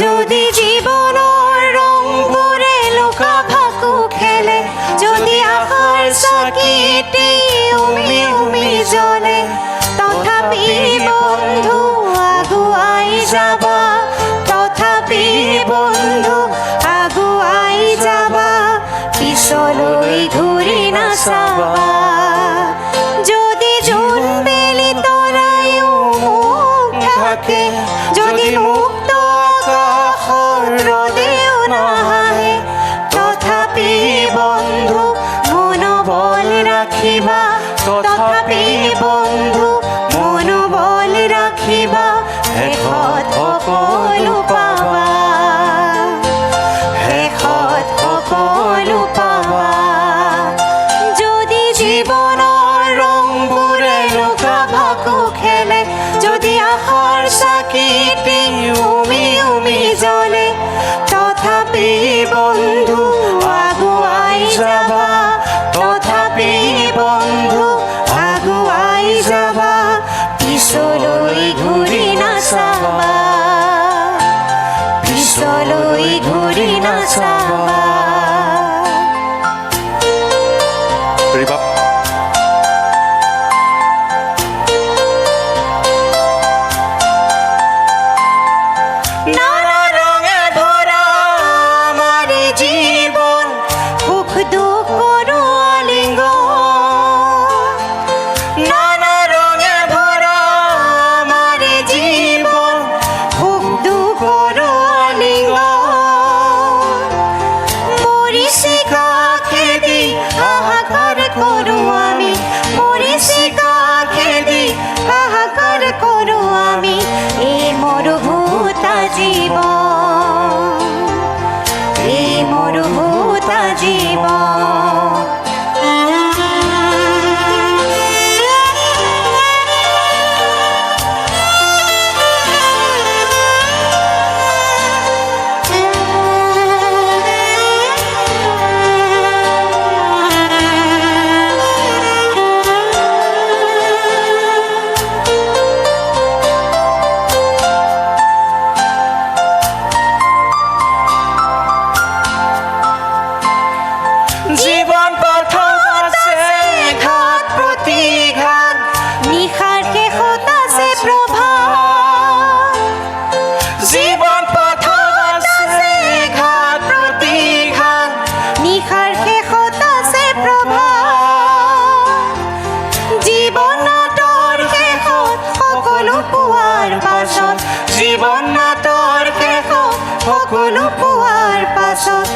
যদি জীবনৰ ৰংবোৰে লুকা ভাকু খেলে, যদি আশাৰ চাকিটি উমি উমি জ্বলে, তথাপি বন্ধু আগুৱাই যাবা, তথাপি বন্ধু আগুৱাই যাবা, পিছলৈ ঘূৰি নাচাবা। যদি জোনবেলি তৰায়ো মুখ ঢাকে, যদি মুক্ত আকাশৰ ৰদেও নাহে, তথাপি বন্ধু মনোবল ৰাখিবা, তথাপি বন্ধু মনোবল ৰাখিবা, শেষত সকলো পাবা, শেষত সকলো পাবা। যদি জীৱনৰ ৰংবোৰে লুকা ভাকু খেলে, যদি আশাৰ চাকিটি উমি উমি জ্বলে, তথাপি বন্ধু আগুৱাই যাবা, তথাপি বন্ধু আগুৱাই যাবা, পিছলৈ ঘূৰি নাচাবা, পিছলৈ ঘূৰি নাচাবা। ৰিবাব নানা ৰঙে ভৰা আমাৰ জীৱন, সুখ দুখৰো আলিঙ্গন। নানা ৰঙে ভৰা আমাৰ জীৱন, সুখ দুখৰো আলিঙ্গন। মৰিচিকা খেদি হাহাকাৰ কৰোঁ আমি, মৰিচিকা খেদি হাহাকাৰ কৰোঁ আমি, এই মৰুভূতা জীৱন, এই মৰুভূতা জীৱন। জীৱন পথত আছে ঘাট প্ৰতিঘাত, নিশাৰ শেষত আছে প্ৰভাত। জীৱন পথত আছে ঘাট প্ৰতিঘাত, নিশাৰ শেষত আছে প্ৰভাত। জীৱন নাটৰ শেষত সকলো পোৱাৰ পাছত, জীৱন নাটৰ শেষত সকলো পোৱাৰ পাছত,